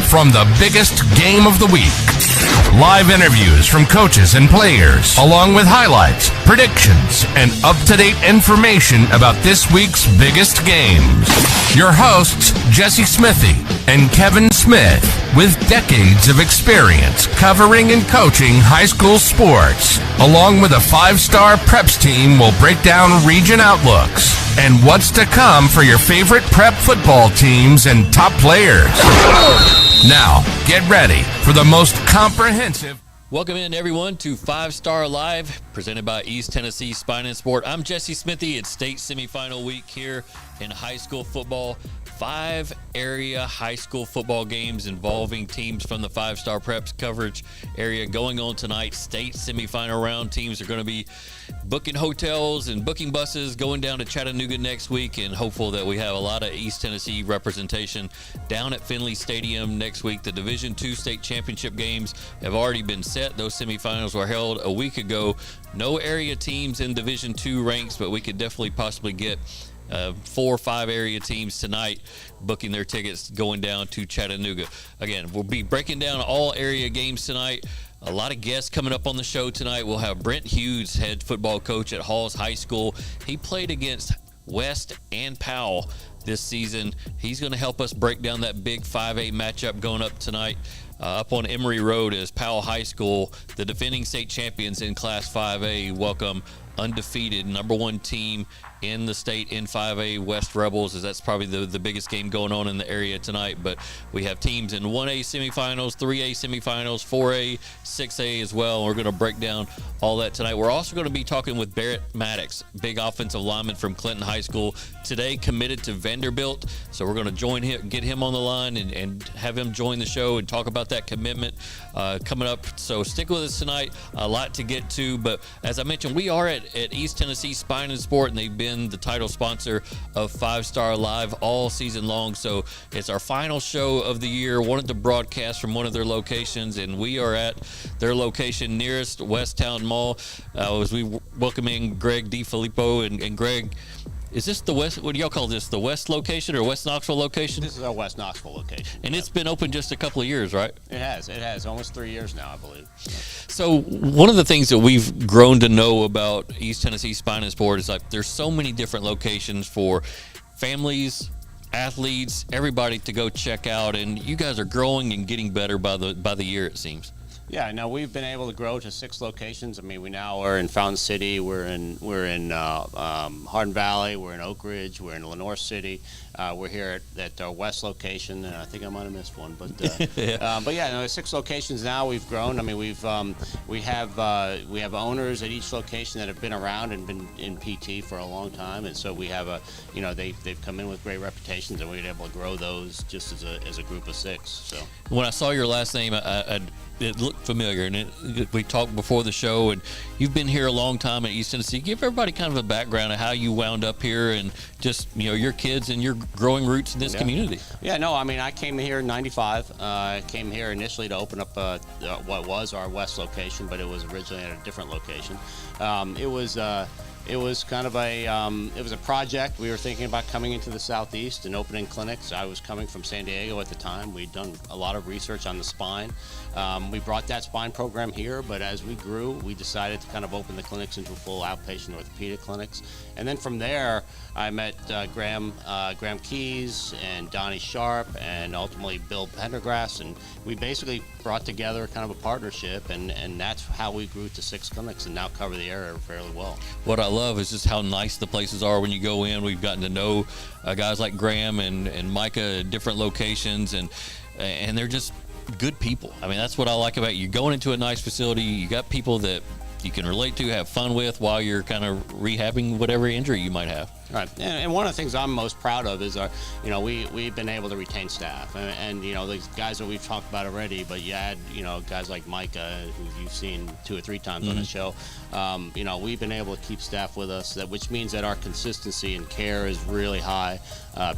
from the biggest game of the week. Live interviews from coaches and players, along with highlights, predictions, and up-to-date information about this week's biggest games. Your hosts, Jesse Smithy and Kevin Smith, with decades of experience covering and coaching high school sports, along with a five-star preps team, will break down region outlooks and what's to come for your favorite prep football teams and top players. Now, get ready for the most comprehensive... Welcome in, everyone, to 5-Star Live, presented by East Tennessee Spine and Sport. I'm Jesse Smithy. It's state semifinal week here in high school football. 5 area high school football games involving teams from the 5-Star Preps coverage area going on tonight. State semifinal round teams are going to be booking hotels and booking buses, going down to Chattanooga next week, and hopeful that we have a lot of East Tennessee representation down at Finley Stadium next week. The Division II state championship games have already been set. Those semifinals were held a week ago. No area teams in Division II ranks, but we could definitely possibly get 4 or 5 area teams tonight booking their tickets going down to Chattanooga. Again, we'll be breaking down all area games tonight. A lot of guests coming up on the show tonight. We'll have Brent Hughes, head football coach at Halls High School. He played against West and Powell this season. He's going to help us break down that big 5A matchup going up tonight. Up on Emory Road is Powell High School, the defending state champions in Class 5A, welcome undefeated number 1 team in the state in 5A, West Rebels, as that's probably the biggest game going on in the area tonight. But we have teams in 1A semifinals, 3A semifinals, 4A, 6A as well. We're going to break down all that tonight. We're also going to be talking with Barrett Maddox, big offensive lineman from Clinton High School, today committed to Vanderbilt. So we're going to join him, get him on the line, and have him join the show and talk about that commitment coming up. So stick with us tonight. A lot to get to, but as I mentioned, we are at East Tennessee Spine and Sport, and they've been the title sponsor of 5-Star Live all season long. So it's our final show of the year. Wanted to broadcast from one of their locations, and we are at their location nearest Westtown Mall. As we welcoming Greg DiFilippo, and Greg, is this the West? What do y'all call this? The West location or West Knoxville location? This is our West Knoxville location. And it's been open just a couple of years, right? It has. Almost 3 years now, I believe. So one of the things that we've grown to know about East Tennessee Spine and Sport is like there's so many different locations for families, athletes, everybody to go check out, and you guys are growing and getting better by the year, it seems. Yeah, no, we've been able to grow to 6 locations. I mean, we now are in Fountain City, we're in Hardin Valley, we're in Oak Ridge, we're in Lenoir City. We're here at our West location, and I think I might have missed one, but but yeah, no, 6 locations now. We've grown. I mean, we have owners at each location that have been around and been in PT for a long time, and so we have they've come in with great reputations, and we've been able to grow those just as a group of 6. So when I saw your last name, it looked familiar, and we talked before the show, and you've been here a long time at East Tennessee. Give everybody kind of a background of how you wound up here, and just your kids and your growing roots in this community. Yeah, no, I mean, I came here in '95. I came here initially to open up what was our West location, but it was originally at a different location. It was kind of it was a project. We were thinking about coming into the Southeast and opening clinics. I was coming from San Diego at the time. We'd done a lot of research on the spine. We brought that spine program here, but as we grew, we decided to kind of open the clinics into full outpatient orthopedic clinics. And then from there, I met Graham Keys and Donnie Sharp and ultimately Bill Pendergrass, and we basically brought together kind of a partnership, and that's how we grew to 6 clinics and now cover the area fairly well. What I love is just how nice the places are when you go in. We've gotten to know guys like Graham and Micah at different locations, and they're just good people. I mean, that's what I like about you. Going into a nice facility, you got people that you can relate to, have fun with while you're kind of rehabbing whatever injury you might have. Right, and one of the things I'm most proud of is we've been able to retain staff, and the guys that we've talked about already. But you add guys like Micah, who you've seen 2 or 3 times on the show. We've been able to keep staff with us, which means that our consistency and care is really high.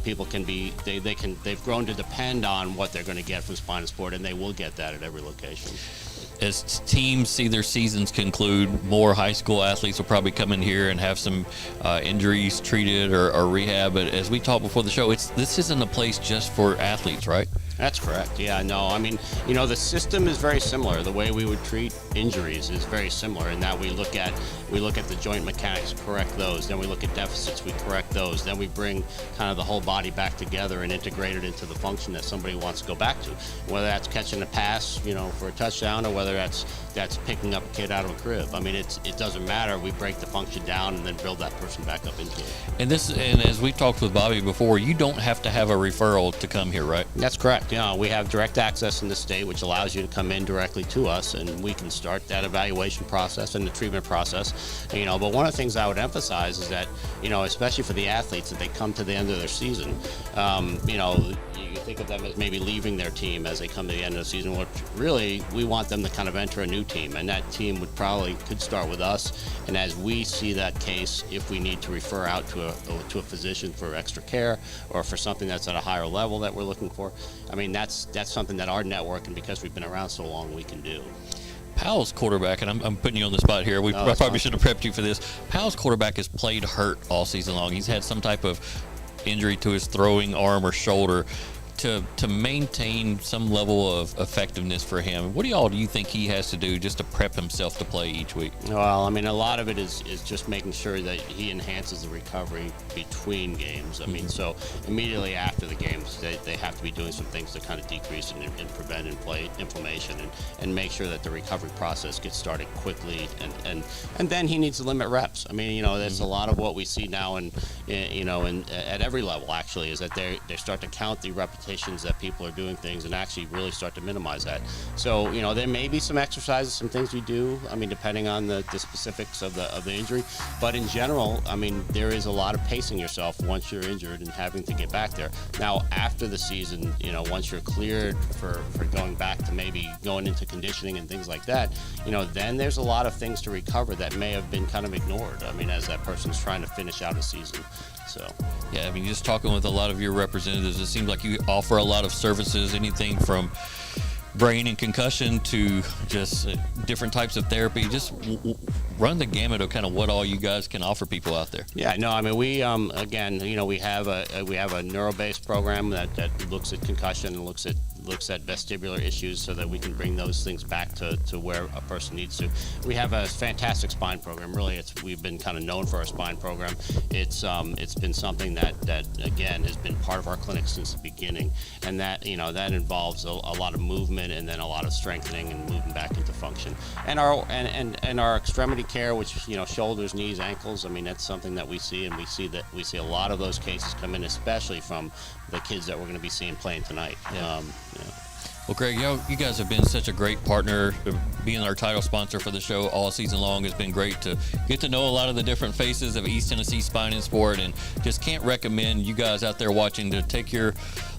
People they've grown to depend on what they're going to get from Spine and Sport, and they will get that at every location. As teams see their seasons conclude, more high school athletes will probably come in here and have some injuries treated or rehab. But as we talked before the show, this isn't a place just for athletes, right? That's correct. Yeah, no, I mean, the system is very similar. The way we would treat injuries is very similar in that we look at the joint mechanics, correct those. Then we look at deficits, we correct those. Then we bring kind of the whole body back together and integrate it into the function that somebody wants to go back to. Whether that's catching a pass, for a touchdown, or whether that's picking up a kid out of a crib. I mean, it doesn't matter. We break the function down and then build that person back up into it. And as we talked with Bobby before, you don't have to have a referral to come here, right? That's correct. We have direct access in the state, which allows you to come in directly to us, and we can start that evaluation process and the treatment process. But one of the things I would emphasize is that, especially for the athletes, that they come to the end of their season, you think of them as maybe leaving their team as they come to the end of the season, which really we want them to kind of enter a new team, and that team could start with us. And as we see that case, if we need to refer out to a physician for extra care or for something that's at a higher level that we're looking for, I mean, that's something that our network, and because we've been around so long, we can do. Powell's quarterback, and I'm putting you on the spot here. I probably should have prepped you for this. Powell's quarterback has played hurt all season long. He's had some type of injury to his throwing arm or shoulder. To maintain some level of effectiveness for him, what do you think he has to do just to prep himself to play each week? Well, I mean, a lot of it is just making sure that he enhances the recovery between games. I mean, so immediately after the games, they have to be doing some things to kind of decrease and prevent inflammation and make sure that the recovery process gets started quickly. And then he needs to limit reps. I mean, that's a lot of what we see now, at every level actually, is that they start to count the repetitions that people are doing things and actually really start to minimize that. So, there may be some exercises, some things we do, I mean, depending on the specifics of the injury. But in general, I mean, there is a lot of pacing yourself once you're injured and having to get back there. Now, after the season, once you're cleared for going back to maybe going into conditioning and things like that, then there's a lot of things to recover that may have been kind of ignored, I mean, as that person's trying to finish out a season. So, yeah, I mean, just talking with a lot of your representatives, it seems like you offer a lot of services, anything from brain and concussion to just different types of therapy. Just run the gamut of kind of what all you guys can offer people out there. Yeah, no, I mean, we again, we have a neuro-based program that looks at concussion and looks at vestibular issues so that we can bring those things back to where a person needs to. We have a fantastic spine program. Really, we've been kind of known for our spine program. It's been something that again has been part of our clinic since the beginning, and that involves a lot of movement and then a lot of strengthening and moving back into function. And our extremity care, which shoulders, knees, ankles. I mean, that's something that we see, and we see a lot of those cases come in, especially from the kids that we're going to be seeing playing tonight. Yeah. Well, Greg, you guys have been such a great partner. Being our title sponsor for the show all season long has been great to get to know a lot of the different faces of East Tennessee Spine and Sport, and just can't recommend you guys out there watching to take your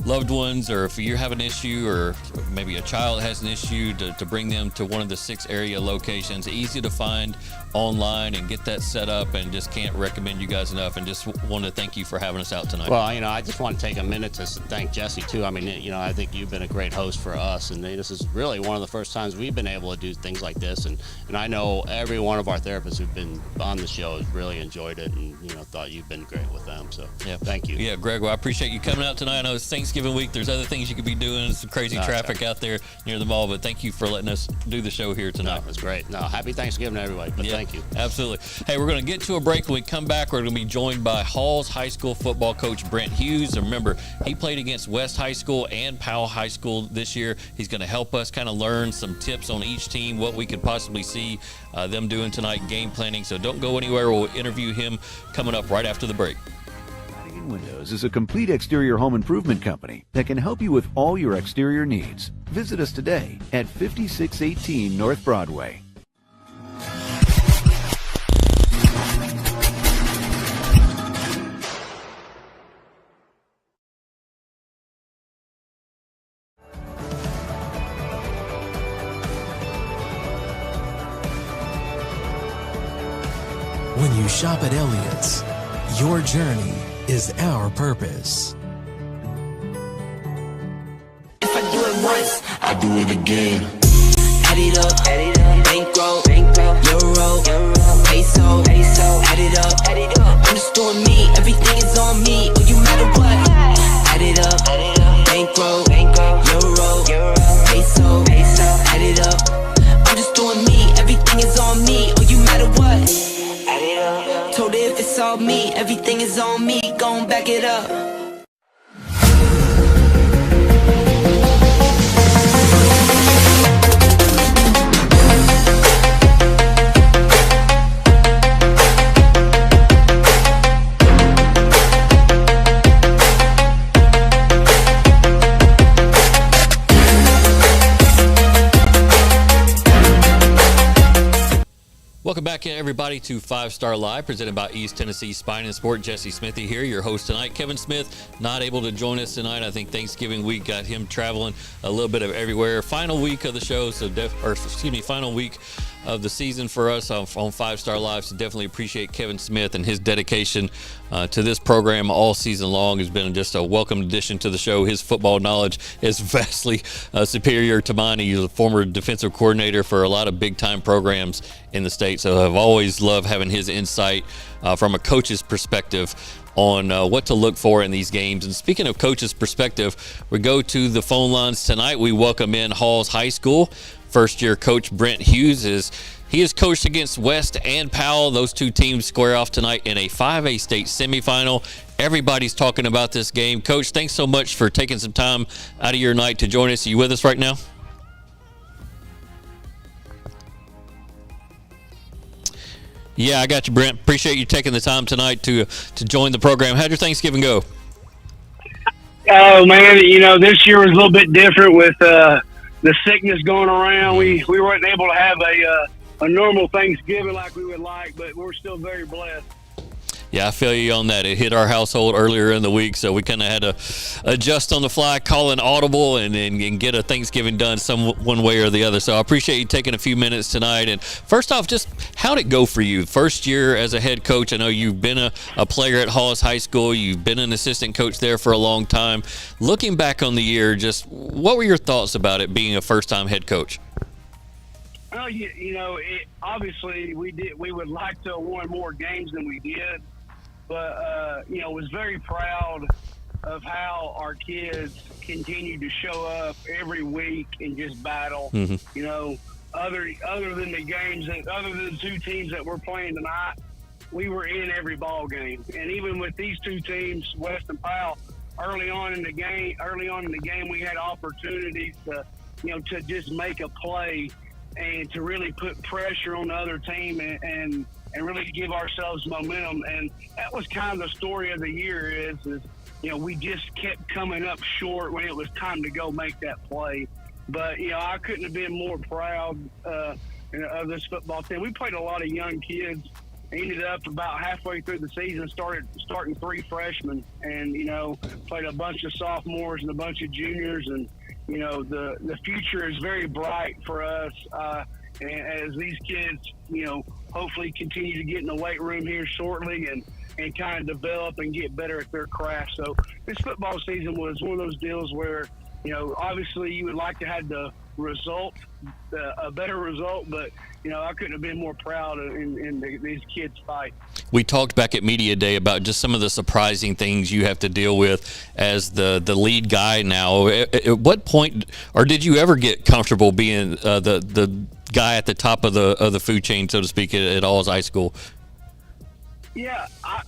loved ones, or if you have an issue or maybe a child has an issue, to bring them to one of the 6 area locations. Easy to find online and get that set up, and just can't recommend you guys enough, and just want to thank you for having us out tonight. Well, I just want to take a minute to thank Jesse too. I mean, I think you've been a great host for us, and this is really one of the first times we've been able to do things like this, and I know every one of our therapists who've been on the show has really enjoyed it, and thought you've been great with them, so yeah, thank you. Yeah, Greg, well, I appreciate you coming out tonight. I know it's Thanksgiving week, there's other things you could be doing, some crazy traffic out there near the mall, but thank you for letting us do the show here tonight. No, it's great. No, happy Thanksgiving everybody, but thank you. Absolutely. Hey, we're going to get to a break. When we come back, we're going to be joined by Halls High School football coach Brent Hughes. And remember, he played against West High School and Powell High School this year. He's going to help us kind of learn some tips on each team, what we could possibly see them doing tonight, game planning. So don't go anywhere. We'll interview him coming up right after the break. Windows is a complete exterior home improvement company that can help you with all your exterior needs. Visit us today at 5618 North Broadway. When you shop at Elliott's, your journey is our purpose. If I do it once, I do it again. Add it up, bankroll, euro, peso, add it up, underscore me, everything is on me, oh you matter what. Add it up, bankroll, everything is on me, gon' back it up. Welcome back, everybody, to 5 Star Live, presented by East Tennessee Spine and Sport. Jesse Smithy here, your host tonight. Kevin Smith not able to join us tonight. I think Thanksgiving week got him traveling a little bit of everywhere. Final week of the show, final week of the season for us on 5 Star Live. So definitely appreciate Kevin Smith and his dedication to this program all season long. Has been just a welcome addition to the show. His football knowledge is vastly superior to mine. He's a former defensive coordinator for a lot of big-time programs in the state, so I've always loved having his insight from a coach's perspective on what to look for in these games. And speaking of coach's perspective, we go to the phone lines tonight. We welcome in Halls High School first-year coach Brent Hughes. He has coached against West and Powell. Those two teams square off tonight in a 5A state semifinal. Everybody's talking about this game. Coach, thanks so much for taking some time out of your night to join us. Are you with us right now? Yeah, I got you, Brent. Appreciate you taking the time tonight to join the program. How'd your Thanksgiving go? Oh, man, this year was a little bit different with the sickness going around. We weren't able to have a normal Thanksgiving like we would like, but we're still very blessed. Yeah, I feel you on that. It hit our household earlier in the week, so we kind of had to adjust on the fly, call an audible, and get a Thanksgiving done one way or the other. So I appreciate you taking a few minutes tonight. And first off, just how'd it go for you? First year as a head coach. I know you've been a player at Halls High School. You've been an assistant coach there for a long time. Looking back on the year, just what were your thoughts about it being a first-time head coach? Well, obviously we would like to have won more games than we did. But, was very proud of how our kids continue to show up every week and just battle. Mm-hmm. Other than the games, other than the two teams that we're playing tonight, we were in every ball game. And even with these two teams, West and Powell, early on in the game, we had opportunities to just make a play and to really put pressure on the other team and really give ourselves momentum. And that was kind of the story of the year is we just kept coming up short when it was time to go make that play. But, I couldn't have been more proud of this football team. We played a lot of young kids. Ended up about halfway through the season, starting 3 freshmen and, played a bunch of sophomores and a bunch of juniors. And, the future is very bright for us. And as these kids, hopefully continue to get in the weight room here shortly and kind of develop and get better at their craft. So this football season was one of those deals where, obviously you would like to have the result, a better result, but, I couldn't have been more proud in these kids' fight. We talked back at Media Day about just some of the surprising things you have to deal with as the lead guy now. At what point, or did you ever get comfortable being the guy at the top of the food chain, so to speak, at Halls High School? Yeah, I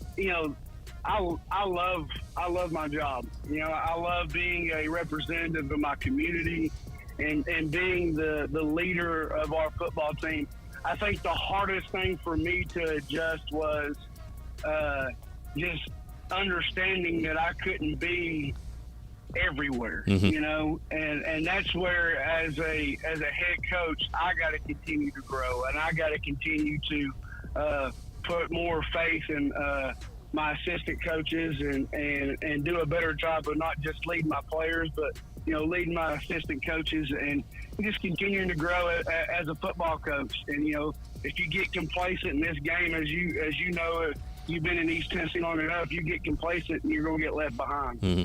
love my job. I love being a representative of my community and being the leader of our football team. I think the hardest thing for me to adjust was just understanding that I couldn't be everywhere, and that's where as a head coach, I got to continue to grow and I got to continue to put more faith in my assistant coaches and do a better job of not just leading my players, but leading my assistant coaches and just continuing to grow as a football coach. And if you get complacent in this game, as you know, you've been in East Tennessee long enough, you get complacent and you're going to get left behind. Mm-hmm.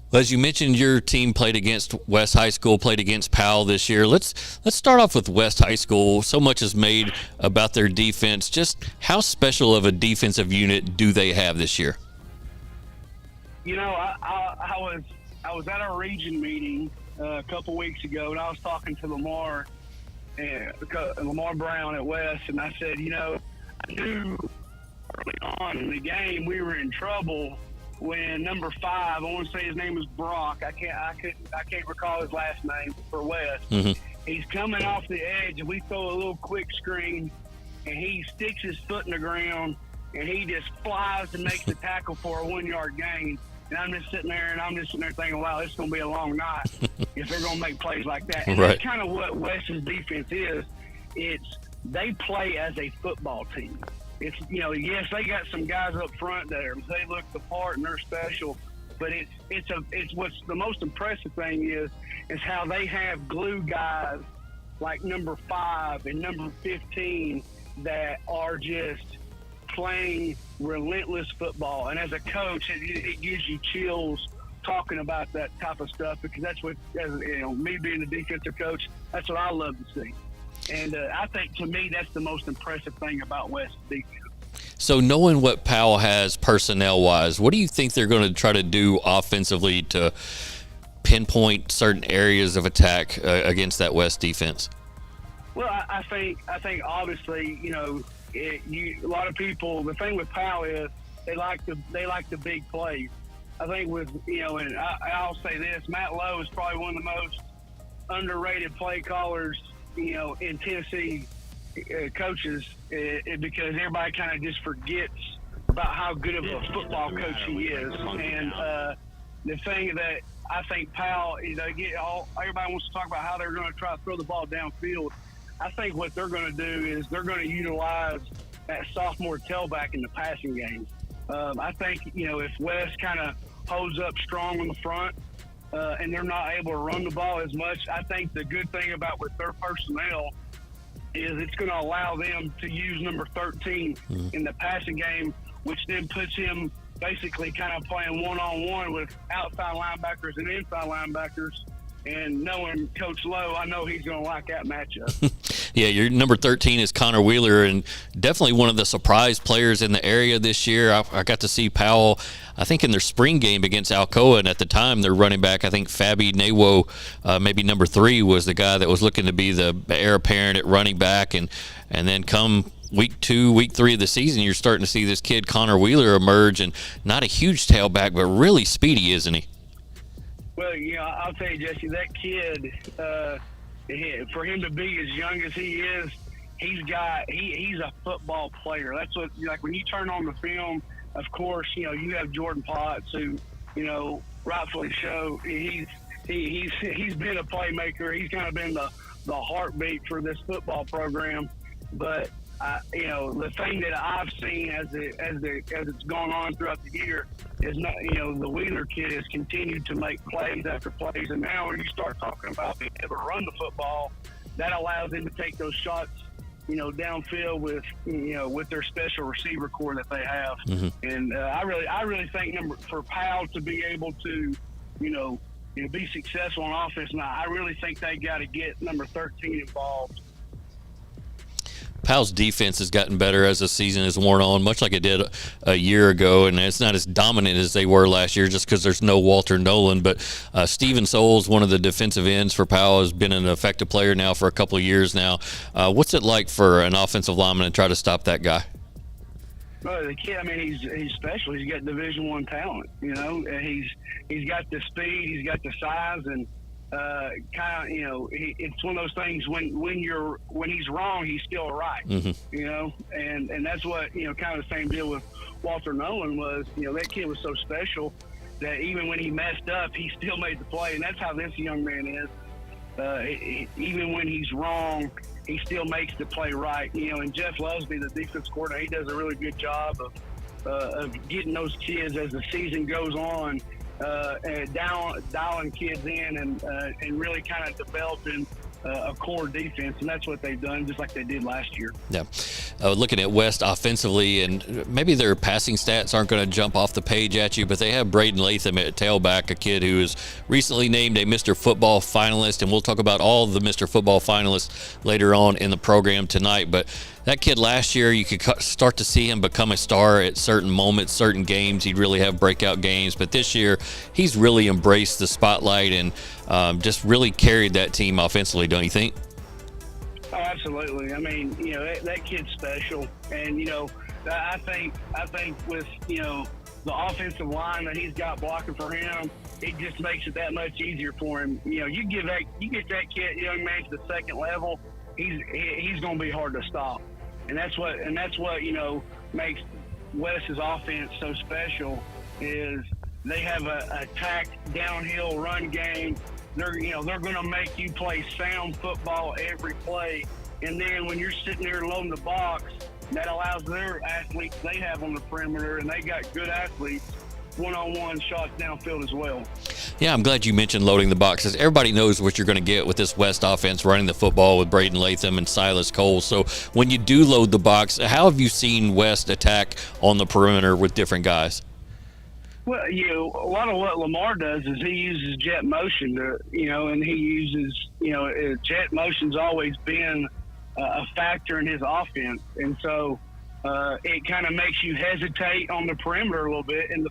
Well, as you mentioned, your team played against West High School, played against Powell this year. Let's start off with West High School. So much is made about their defense. Just how special of a defensive unit do they have this year? I was at our region meeting a couple weeks ago, and I was talking to Lamar Brown at West, and I said, I knew early on on in the game, we were in trouble when number 5, I want to say his name was Brock. I can't recall his last name for West. Mm-hmm. He's coming off the edge, and we throw a little quick screen, and he sticks his foot in the ground, and he just flies and makes the tackle for a 1-yard gain. And I'm just sitting there thinking, wow, this is going to be a long night if they're going to make plays like that. And right. That's kind of what West's defense is. They play as a football team. It's, yes, they got some guys up front there. They look the part and they're special. But it's what's the most impressive thing is how they have glue guys like number 5 and number 15 that are just playing relentless football. And as a coach, it gives you chills talking about that type of stuff, because that's what, me being the defensive coach, that's what I love to see. And I think, to me, that's the most impressive thing about West's defense. So knowing what Powell has personnel-wise, what do you think they're going to try to do offensively to pinpoint certain areas of attack against that West defense? Well, I think obviously, a lot of people, the thing with Powell is they like the big plays. I think with, and I'll say this, Matt Lowe is probably one of the most underrated play callers, in Tennessee coaches, because everybody kind of just forgets about how good of a football coach he is. And the thing that I think Powell, everybody wants to talk about how they're going to try to throw the ball downfield. I think what they're going to do is they're going to utilize that sophomore tailback in the passing game. I think, if West kind of holds up strong on the front and they're not able to run the ball as much, I think the good thing about with their personnel is it's going to allow them to use number 13 in the passing game, which then puts him basically kind of playing one-on-one with outside linebackers and inside linebackers. And knowing Coach Lowe, I know he's going to like that matchup. Yeah, your number 13 is Connor Wheeler, and definitely one of the surprise players in the area this year. I got to see Powell, I think, in their spring game against Alcoa, and at the time, their running back, I think Fabi Nawo, maybe number 3, was the guy that was looking to be the heir apparent at running back. And then come week 2, week 3 of the season, you're starting to see this kid, Connor Wheeler, emerge, and not a huge tailback, but really speedy, isn't he? Well, I'll tell you, Jesse, that kid, for him to be as young as he is, he's a football player. That's what, like, when you turn on the film, of course, you have Jordan Potts, who, rightfully so, he's been a playmaker. He's kind of been the heartbeat for this football program. But the thing that I've seen as it's gone on throughout the year is not, the Wheeler kid has continued to make plays after plays, and now when you start talking about being able to run the football, that allows them to take those shots, downfield with their special receiver core that they have. Mm-hmm. And I really think for Powell to be able to, be successful on offense, now I really think they got to get number 13 involved. Powell's defense has gotten better as the season has worn on, much like it did a year ago, and it's not as dominant as they were last year just because there's no Walter Nolan. But Steven Souls, one of the defensive ends for Powell, has been an effective player now for a couple of years now. What's it like for an offensive lineman to try to stop that guy? Well, the kid, he's special. He's got Division I talent, and he's got the speed, he's got the size, and it's one of those things when he's wrong, he's still right. Mm-hmm. And that's what, kind of the same deal with Walter Nolan was, that kid was so special that even when he messed up, he still made the play. And that's how this young man is. Even when he's wrong, he still makes the play right. And Jeff Lusby, the defense coordinator, he does a really good job of getting those kids as the season goes on, and dialing kids in and really kind of developing a core defense, and that's what they've done, just like they did last year. Yeah. Looking at West offensively, and maybe their passing stats aren't going to jump off the page at you, but they have Braden Latham at tailback, a kid who is recently named a Mr. Football finalist, and we'll talk about all of the Mr. Football finalists later on in the program tonight. But that kid last year, you could start to see him become a star at certain moments, certain games. He'd really have breakout games. But this year, he's really embraced the spotlight and just really carried that team offensively, don't you think? Oh, absolutely. That kid's special. And, I think with, the offensive line that he's got blocking for him, it just makes it that much easier for him. You get that kid, young man, to the second level, he's going to be hard to stop. And that's what makes Wes's offense so special is they have a attack downhill run game. They're going to make you play sound football every play. And then when you're sitting there loading the box, that allows their athletes they have on the perimeter, and they got good athletes, one-on-one shots downfield as well. Yeah, I'm glad you mentioned loading the boxes. Everybody knows what you're going to get with this West offense running the football with Braden Latham and Silas Cole. So when you do load the box, how have you seen West attack on the perimeter with different guys? Well, a lot of what Lamar does is he uses jet motion to, and he uses, jet motion's always been a factor in his offense. And so it kind of makes you hesitate on the perimeter a little bit. And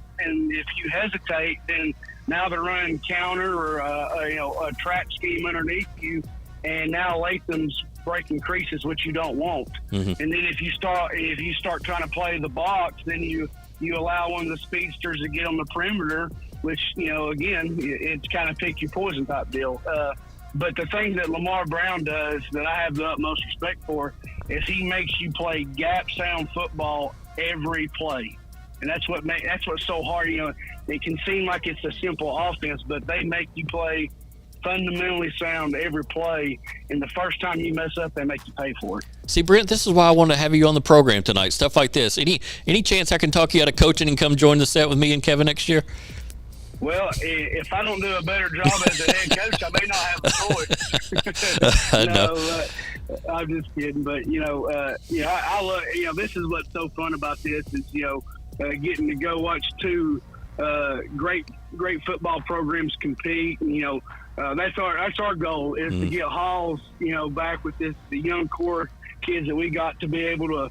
if you hesitate, then now they're running counter or, a trap scheme underneath you. And now Latham's breaking creases, which you don't want. Mm-hmm. And then if you start trying to play the box, then you allow one of the speedsters to get on the perimeter, which, again, it's kind of pick your poison type deal. But the thing that Lamar Brown does that I have the utmost respect for is he makes you play gap sound football every play. And that's what's so hard. It can seem like it's a simple offense, but they make you play fundamentally sound every play, and the first time you mess up, they make you pay for it. See, Brent, this is why I want to have you on the program tonight. Stuff like this. Any chance I can talk you out of coaching and come join the set with me and Kevin next year? Well, if I don't do a better job as a head coach, I may not have a choice. No, I'm just kidding. But I love. This is what's so fun about this is getting to go watch two great football programs compete. And, that's our goal is to get Halls, back with the young core kids that we got to be able to,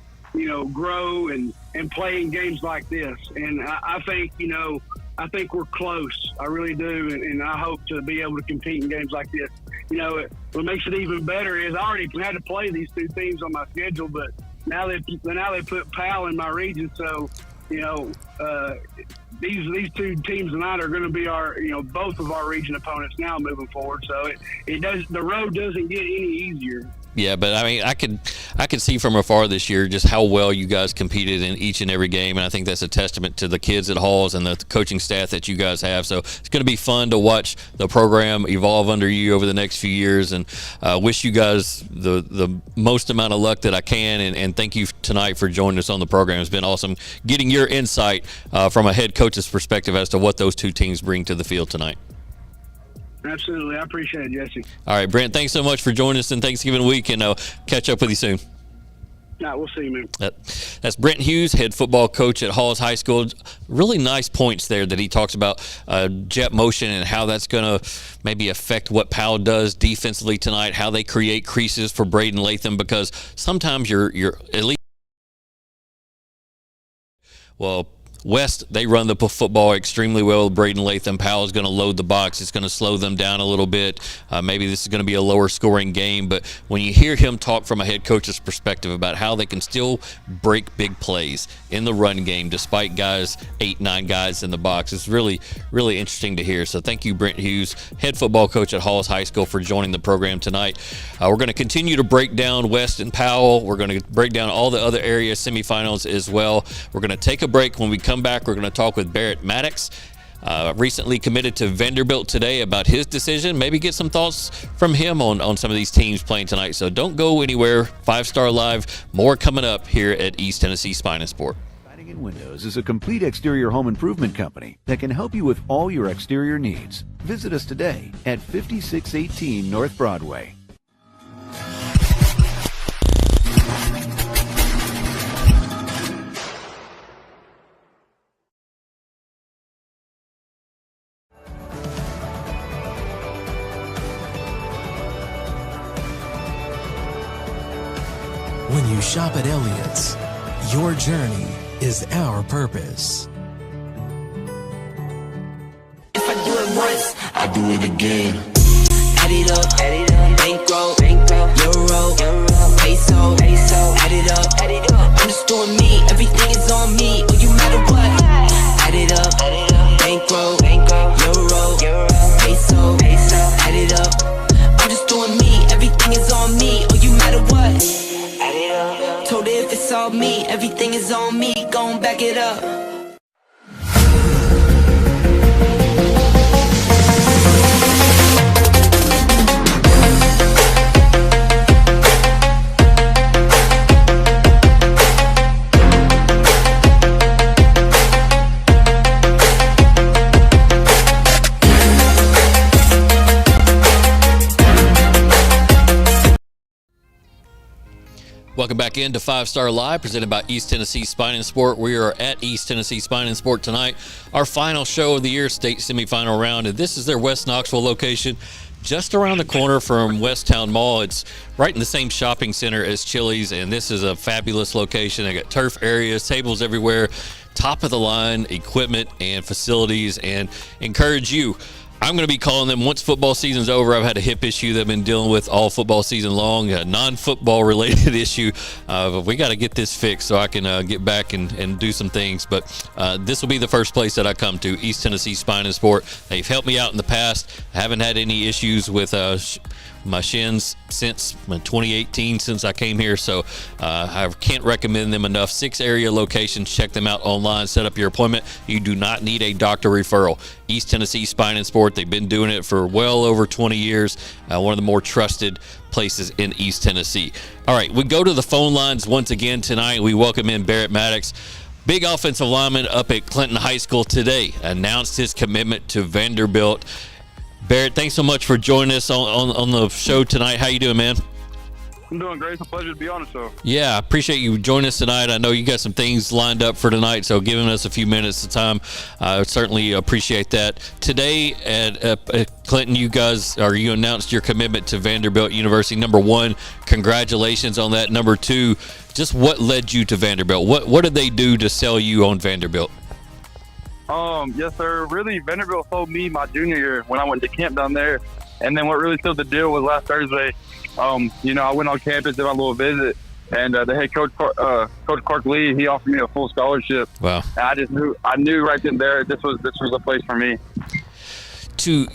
grow and play in games like this. And I think, I think we're close. I really do. And I hope to be able to compete in games like this. What makes it even better is I already had to play these two teams on my schedule, but now they put Powell in my region. So, these two teams tonight are going to be our, both of our region opponents now moving forward. So the road doesn't get any easier. Yeah, but I mean, I could see from afar this year just how well you guys competed in each and every game, and I think that's a testament to the kids at Halls and the coaching staff that you guys have. So it's going to be fun to watch the program evolve under you over the next few years, and wish you guys the most amount of luck that I can, and thank you tonight for joining us on the program. It's been awesome getting your insight from a head coach's perspective as to what those two teams bring to the field tonight. Absolutely. I appreciate it, Jesse. All right, Brent, thanks so much for joining us in Thanksgiving week, and catch up with you soon. All right, we'll see you, man. That's Brent Hughes, head football coach at Halls High School. Really nice points there that he talks about jet motion and how that's going to maybe affect what Powell does defensively tonight, how they create creases for Braden Latham, because sometimes you're at least West, they run the football extremely well with Braden Latham. Powell's going to load the box. It's going to slow them down a little bit. Maybe this is going to be a lower scoring game, but when you hear him talk from a head coach's perspective about how they can still break big plays in the run game despite 8-9 guys in the box, it's really, really interesting to hear. So thank you, Brent Hughes, head football coach at Halls High School, for joining the program tonight. We're going to continue to break down West and Powell. We're going to break down all the other area semifinals as well. We're going to take a break. When we come back, we're going to talk with Barrett Maddox, recently committed to Vanderbilt today, about his decision, maybe get some thoughts from him on some of these teams playing tonight. So don't go anywhere. 5 Star Live, more coming up here at East Tennessee Spine and Sport. Siding and Windows is a complete exterior home improvement company that can help you with all your exterior needs. Visit us today at 5618 North Broadway. When you shop at Elliott's, your journey is our purpose. If I do it once, I do it again. Add it up, bankroll, euro, peso, add it up, underscore me, everything. is on me, gon' back it up. Welcome back into 5 Star Live, presented by East Tennessee Spine and Sport. We are at East Tennessee Spine and Sport tonight. Our final show of the year, state semifinal round, and this is their West Knoxville location, just around the corner from Westtown Mall. It's right in the same shopping center as Chili's, and this is a fabulous location. They got turf areas, tables everywhere, top of the line equipment and facilities, and encourage you. I'm going to be calling them once football season's over. I've had a hip issue that I've been dealing with all football season long, a non-football related issue. But we got to get this fixed so I can get back and do some things. But this will be the first place that I come to, East Tennessee Spine and Sport. They've helped me out in the past. I haven't had any issues with my shins since 2018, since I came here, so I can't recommend them enough. 6 area locations. Check them out online. Set up your appointment. You do not need a doctor referral. East Tennessee Spine and Sport. They've been doing it for well over 20 years. One of the more trusted places in East Tennessee. All right, we go to the phone lines once again tonight. We welcome in Barrett Maddox. Big offensive lineman up at Clinton High School today announced his commitment to Vanderbilt. Barrett, thanks so much for joining us on the show tonight. How you doing, man? I'm doing great. It's a pleasure to be on the show. Yeah, I appreciate you joining us tonight. I know you got some things lined up for tonight, so giving us a few minutes of time, I certainly appreciate that. Today at Clinton, you announced your commitment to Vanderbilt University. Number one, congratulations on that. Number two, just what led you to Vanderbilt? What did they do to sell you on Vanderbilt? Yes, sir. Really, Vanderbilt sold me my junior year when I went to camp down there. And then what really sealed the deal was last Thursday. I went on campus, did my little visit, and the head coach, Coach Clark Lee, he offered me a full scholarship. Wow. And I knew right then there this was a place for me.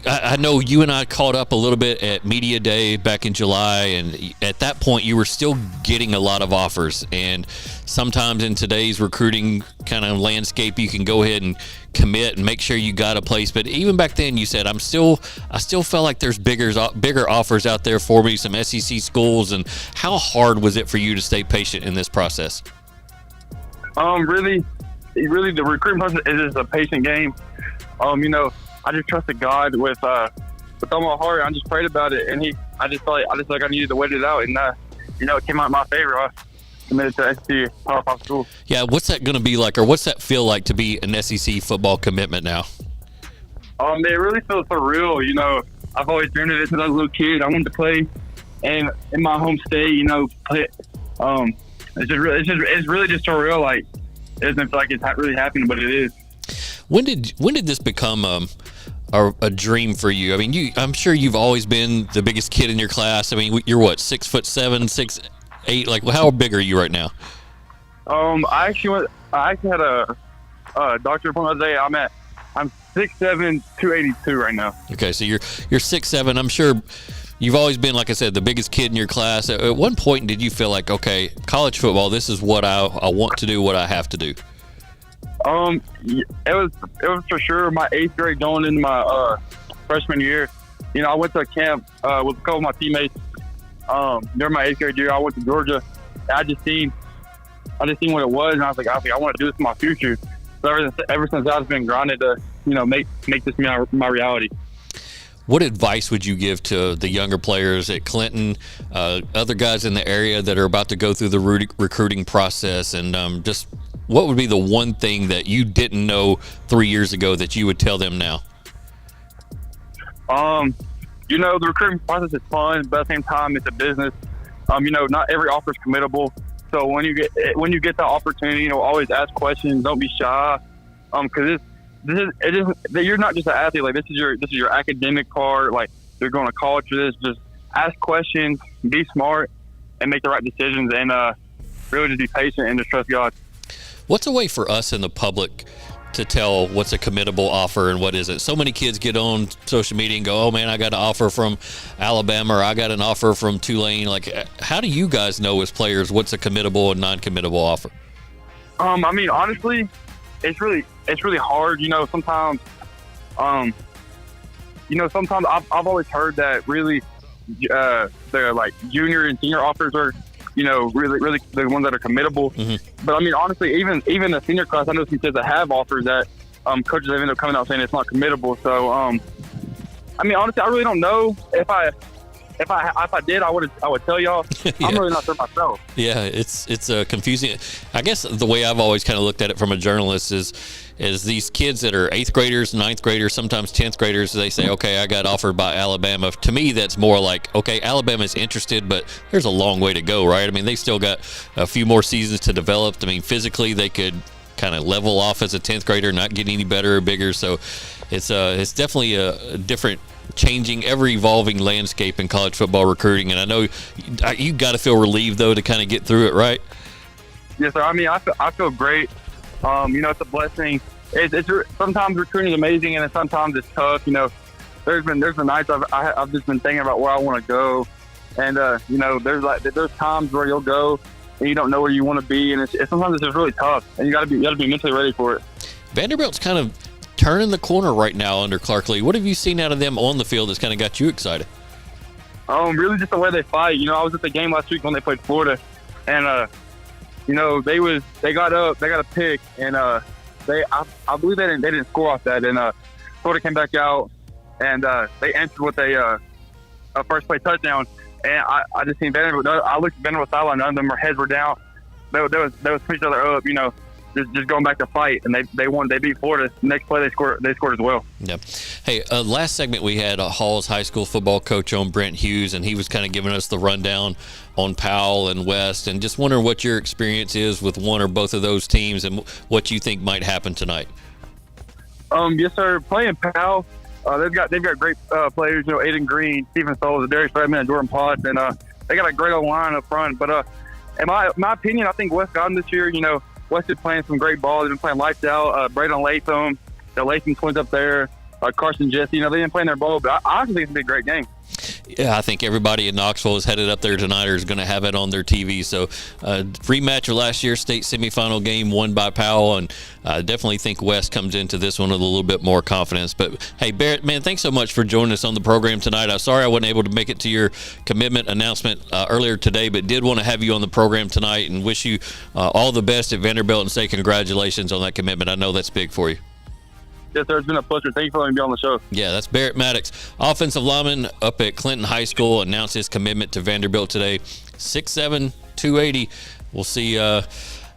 I know you and I caught up a little bit at Media Day back in July, and at that point you were still getting a lot of offers. And sometimes in today's recruiting kind of landscape, you can go ahead and commit and make sure you got a place. But even back then, you said I still felt like there's bigger offers out there for me, some SEC schools. And how hard was it for you to stay patient in this process? Really, the recruiting process is just a patient game. I just trusted God with all my heart. I just prayed about it, and I just felt like I needed to wait it out, and it came out in my favor. I committed to SEC Power 5 school. Yeah, what's that going to be like, or what's that feel like to be an SEC football commitment now? It really feels surreal. I've always dreamed of it since I was a little kid. I wanted to play in my home state. Play. It's really just surreal. Like, it doesn't feel like it's really happening, but it is. When did this become a dream for you? I mean, I'm sure you've always been the biggest kid in your class. I mean, you're what, 6'7", 6'8"? Like, how big are you right now? I actually had a doctor appointment today. I'm 6'7", 282 right now. Okay, so you're 6'7". I'm sure you've always been, like I said, the biggest kid in your class. At one point, did you feel like, okay, college football, this is what I want to do, what I have to do? It was for sure my 8th grade going into my freshman year. I went to a camp with a couple of my teammates during my 8th grade year. I went to Georgia. And I just seen what it was, and I was like, I want to do this in my future. So ever since I've been grinding to make this my reality. What advice would you give to the younger players at Clinton, other guys in the area that are about to go through the recruiting process, and just what would be the one thing that you didn't know 3 years ago that you would tell them now? The recruiting process is fun, but at the same time, it's a business. Not every offer is committable. So when you get that opportunity, always ask questions. Don't be shy, because you're not just an athlete. Like, this is your academic part. Like, you're going to college for this. Just ask questions, be smart, and make the right decisions, and really just be patient and just trust God. What's a way for us in the public to tell what's a committable offer and what isn't? So many kids get on social media and go, oh man, I got an offer from Alabama, or I got an offer from Tulane. Like, how do you guys know as players what's a committable and non-committable offer? I mean, honestly, it's really hard. Sometimes, sometimes I've always heard that really, the like junior and senior offers are, really the ones that are committable. Mm-hmm. But I mean, honestly, even the senior class, I know some kids that have offers that coaches have ended up coming out saying it's not committable. So, I mean, honestly, I really don't know if I did, I would tell y'all. Yeah. I'm really not sure myself. Yeah, it's confusing. I guess the way I've always kind of looked at it from a journalist is these kids that are 8th graders, 9th graders, sometimes 10th graders, they say, okay, I got offered by Alabama. To me, that's more like, okay, Alabama's interested, but there's a long way to go, right? I mean, they still got a few more seasons to develop. I mean, physically, they could kind of level off as a 10th grader, not get any better or bigger. So it's definitely a different, changing, ever evolving landscape in college football recruiting. And I know you got to feel relieved though to kind of get through it, right? Yes, sir. I mean, I feel great. It's a blessing. It's sometimes recruiting is amazing, and then sometimes it's tough. There's been nights I've just been thinking about where I want to go, and there's times where you'll go and you don't know where you want to be, and sometimes it's just really tough, and you got to be mentally ready for it. Vanderbilt's kind of turning the corner right now under Clark Lee. What have you seen out of them on the field that's kind of got you excited? Really just the way they fight. I was at the game last week when they played Florida, and they got a pick, and I believe they didn't score off that, and Florida came back out, and they answered with a first play touchdown, and I just seen Vanderbilt. I looked at Vanderbilt sideline, none of them, their heads were down. They was pushing each other up, just going back to fight, and they won. They beat Florida. Next play, they scored as well. Yep. Hey, last segment we had Hall's high school football coach on, Brent Hughes, and he was kind of giving us the rundown on Powell and West, and just wondering what your experience is with one or both of those teams and what you think might happen tonight. Yes, sir. Playing Powell, they've got great players. Aiden Green, Stephen Souls, Darius Redmond, and Jordan Potts, and they got a great line up front. But in my opinion, I think West got them this year. West is playing some great ball. They've been playing lights out. Braden Latham, the Latham twins up there, Carson Jesse. They've been playing their ball, but I think it's going to be a great game. Yeah, I think everybody in Knoxville is headed up there tonight or is going to have it on their TV. So rematch of last year's state semifinal game won by Powell, and I definitely think West comes into this one with a little bit more confidence. But, hey, Barrett, man, thanks so much for joining us on the program tonight. I'm sorry I wasn't able to make it to your commitment announcement earlier today, but did want to have you on the program tonight and wish you all the best at Vanderbilt and say congratulations on that commitment. I know that's big for you. Yes, sir. It's been a pleasure. Thank you for letting me be on the show. Yeah, that's Barrett Maddox, offensive lineman up at Clinton High School, announced his commitment to Vanderbilt today. 6'7", 280. We'll see.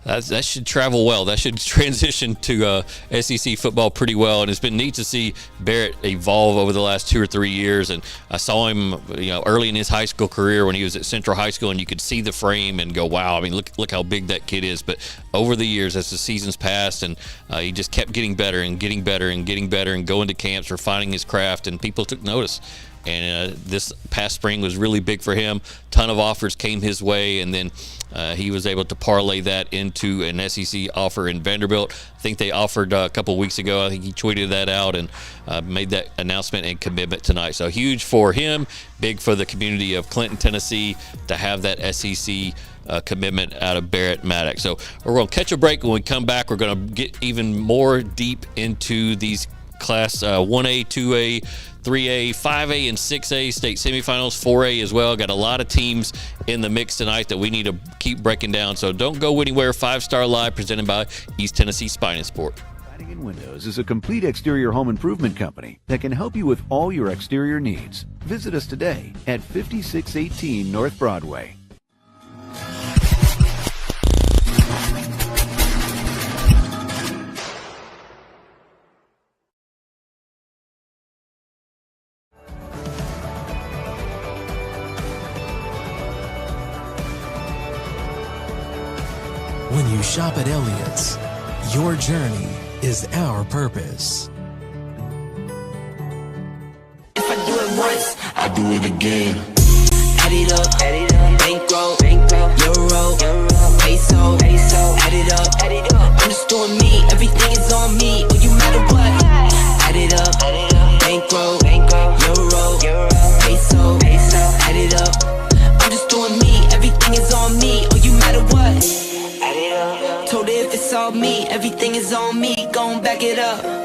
That should travel well. That should transition to SEC football pretty well. And it's been neat to see Barrett evolve over the last 2 or 3 years. And I saw him, early in his high school career when he was at Central High School, and you could see the frame and go, wow, I mean, look how big that kid is. But over the years, as the seasons passed, and he just kept getting better and getting better and getting better and going to camps, refining his craft, and people took notice. And this past spring was really big for him. Ton of offers came his way, and then he was able to parlay that into an SEC offer in Vanderbilt. I think they offered a couple weeks ago. I think he tweeted that out and made that announcement and commitment tonight. So huge for him, big for the community of Clinton, Tennessee, to have that SEC commitment out of Barrett Maddox. So we're going to catch a break. When we come back, we're going to get even more deep into these Class 1A, 2A, 3A, 5A, and 6A state semifinals, 4A as well. Got a lot of teams in the mix tonight that we need to keep breaking down. So don't go anywhere. 5 Star Live, presented by East Tennessee Spine and Sport. Siding and Windows is a complete exterior home improvement company that can help you with all your exterior needs. Visit us today at 5618 North Broadway. When you shop at Elliott's, your journey is our purpose. If I do it once, I do it again. Add it up, bankroll, euro, peso, add it up. I'm just doing me, everything is on me, or you matter what. Add it up, bankroll, euro, peso, add it up. I'm just doing me, everything is on me, or you matter what. Told her if it's all stack it up.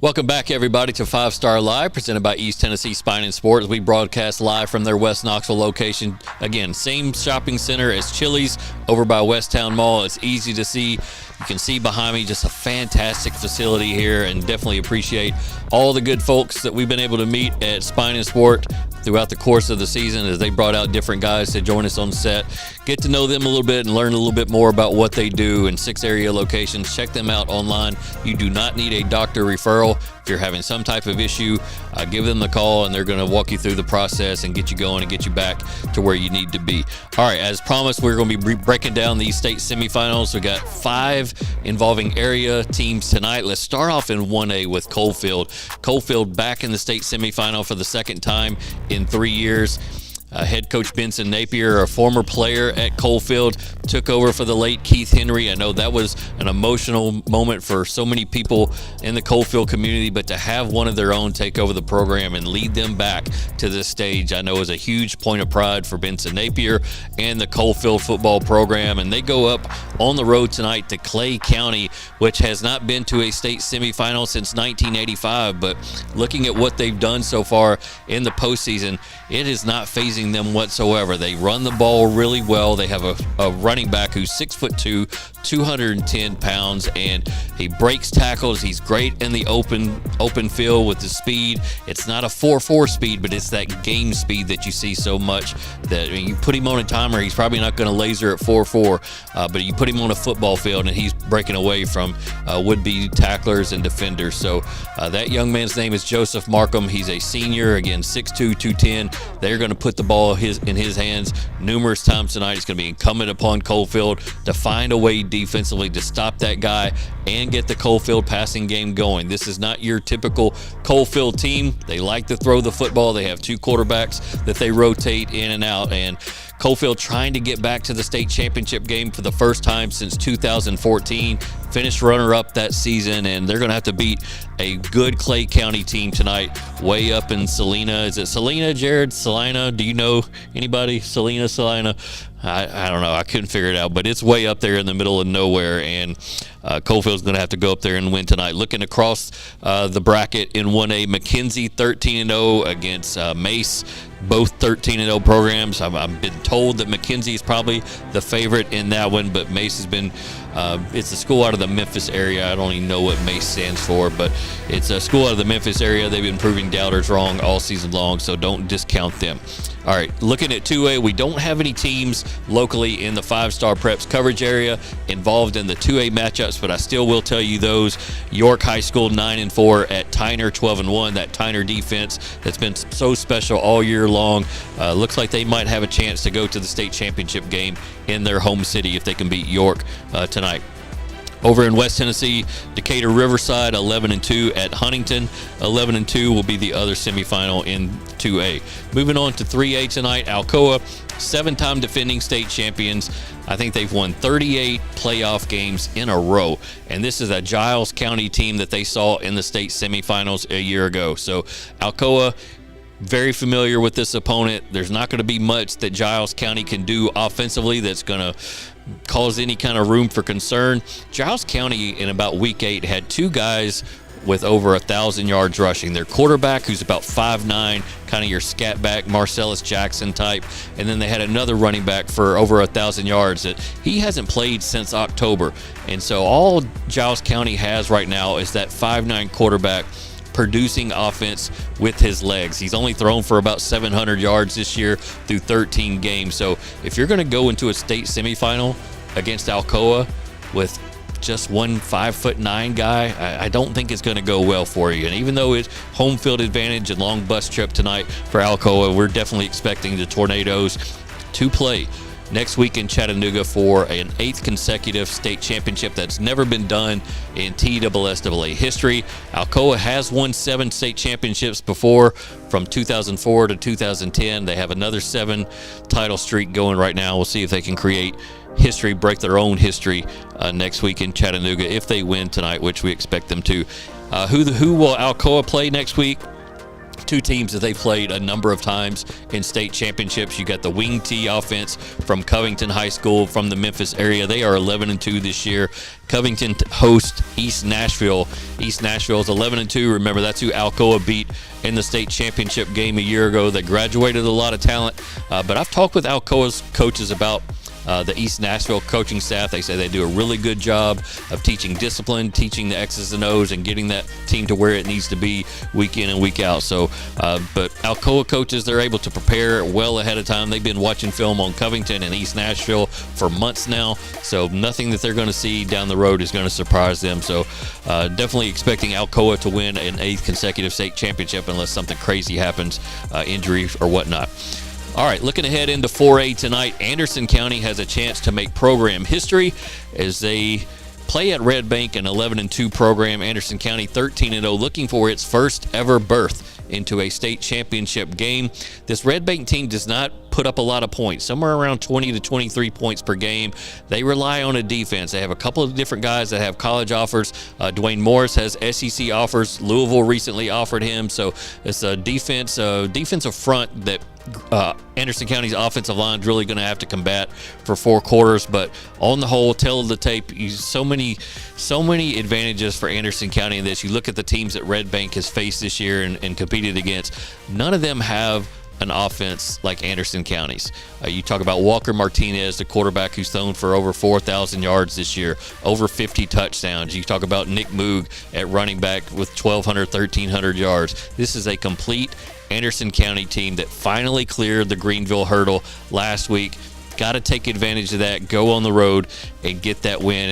Welcome back, everybody, to 5 Star Live, presented by East Tennessee Spine and Sports. We broadcast live from their West Knoxville location. Again, same shopping center as Chili's over by Westtown Mall. It's easy to see. You can see behind me just a fantastic facility here, and definitely appreciate all the good folks that we've been able to meet at Spine and Sport throughout the course of the season as they brought out different guys to join us on set. Get to know them a little bit and learn a little bit more about what they do in 6 area locations. Check them out online. You do not need a doctor referral. If you're having some type of issue, give them the call, and they're going to walk you through the process and get you going and get you back to where you need to be. All right, as promised, we're going to be breaking down these state semifinals. We got 5 involving area teams tonight. Let's start off in 1A with Coalfield. Coalfield back in the state semifinal for the second time in 3 years. Head coach Benson Napier, a former player at Coalfield, took over for the late Keith Henry. I know that was an emotional moment for so many people in the Coalfield community, but to have one of their own take over the program and lead them back to this stage, I know is a huge point of pride for Benson Napier and the Coalfield football program. And they go up on the road tonight to Clay County, which has not been to a state semifinal since 1985. But looking at what they've done so far in the postseason, it is not phasing them whatsoever. They run the ball really well. They have a running back who's 6'2", 210 pounds, and he breaks tackles. He's great in the open field with the speed. It's not a 4.4 speed, but it's that game speed that you see so much that when you put him on a timer, he's probably not going to laser at 4.4, but you put him on a football field and he's breaking away from would-be tacklers and defenders. So that young man's name is Joseph Markham. He's a senior, again, 6'2", 210. They're going to put the ball in his hands numerous times tonight. It's going to be incumbent upon Coalfield to find a way defensively to stop that guy and get the Coalfield passing game going. This is not your typical Coalfield team. They like to throw the football. They have 2 quarterbacks that they rotate in and out, and Coalfield trying to get back to the state championship game for the first time since 2014. Finished runner-up that season, and they're going to have to beat a good Clay County team tonight way up in Salina. Is it Salina, Jared? Salina? Do you know anybody? Salina? I don't know. I couldn't figure it out, but it's way up there in the middle of nowhere, and Coalfield's going to have to go up there and win tonight. Looking across the bracket in 1A, McKenzie 13-0 against Mace, both 13-0 programs. I've been told that McKenzie is probably the favorite in that one, but Mace has been it's a school out of the Memphis area. I don't even know what Mace stands for, but it's a school out of the Memphis area. They've been proving doubters wrong all season long, so don't discount them. All right, looking at 2A, we don't have any teams locally in the 5-Star Preps coverage area involved in the 2A matchups, but I still will tell you those. York High School 9-4 at Tyner 12-1. That Tyner defense that's been so special all year long. Looks like they might have a chance to go to the state championship game in their home city if they can beat York tonight. Over in West Tennessee, Decatur Riverside 11-2 at Huntington. 11-2 will be the other semifinal in 2A. Moving on to 3A tonight, Alcoa, 7-time defending state champions. I think they've won 38 playoff games in a row, and this is a Giles County team that they saw in the state semifinals a year ago. So Alcoa, very familiar with this opponent. There's not going to be much that Giles County can do offensively that's going to cause any kind of room for concern. Giles County in about week 8 had 2 guys with over 1,000 yards rushing. Their quarterback, who's about 5'9", kind of your scat back, Marcellus Jackson type, and then they had another running back for over 1,000 yards that he hasn't played since October. And so all Giles County has right now is that 5'9" quarterback producing offense with his legs. He's only thrown for about 700 yards this year through 13 games. So if you're going to go into a state semifinal against Alcoa with just one 5'9" guy, I don't think it's going to go well for you. And even though it's home field advantage and long bus trip tonight for Alcoa, we're definitely expecting the Tornadoes to play next week in Chattanooga for an 8th consecutive state championship that's never been done in TSSAA history. Alcoa has won 7 state championships before, from 2004 to 2010. They have another 7 title streak going right now. We'll see if they can create history, break their own history next week in Chattanooga if they win tonight, which we expect them to. Who will Alcoa play next week? 2 teams that they played a number of times in state championships. You got the Wing T offense from Covington High School from the Memphis area. They are 11-2 this year. Covington hosts East Nashville. East Nashville is 11-2. Remember, that's who Alcoa beat in the state championship game a year ago. They graduated a lot of talent. But I've talked with Alcoa's coaches about the East Nashville coaching staff. They say they do a really good job of teaching discipline, teaching the X's and O's, and getting that team to where it needs to be week in and week out. So, but Alcoa coaches, they're able to prepare well ahead of time. They've been watching film on Covington and East Nashville for months now, so nothing that they're going to see down the road is going to surprise them. So, definitely expecting Alcoa to win an 8th consecutive state championship unless something crazy happens, injury or whatnot. All right, looking ahead into 4A tonight, Anderson County has a chance to make program history as they play at Red Bank, an 11-2 program. Anderson County 13-0, looking for its first ever berth into a state championship game. This Red Bank team does not put up a lot of points, somewhere around 20 to 23 points per game. They rely on a defense. They have a couple of different guys that have college offers. Dwayne Morris has SEC offers. Louisville recently offered him. So it's a defensive front that Anderson County's offensive line is really going to have to combat for 4 quarters. But on the whole, tail of the tape, so many advantages for Anderson County in this. You look at the teams that Red Bank has faced this year and competed against. None of them have an offense like Anderson County's. You talk about Walker Martinez, the quarterback who's thrown for over 4,000 yards this year, over 50 touchdowns. You talk about Nick Moog at running back with 1,200, 1,300 yards. This is a complete Anderson County team that finally cleared the Greenville hurdle last week. Got to take advantage of that, go on the road, and get that win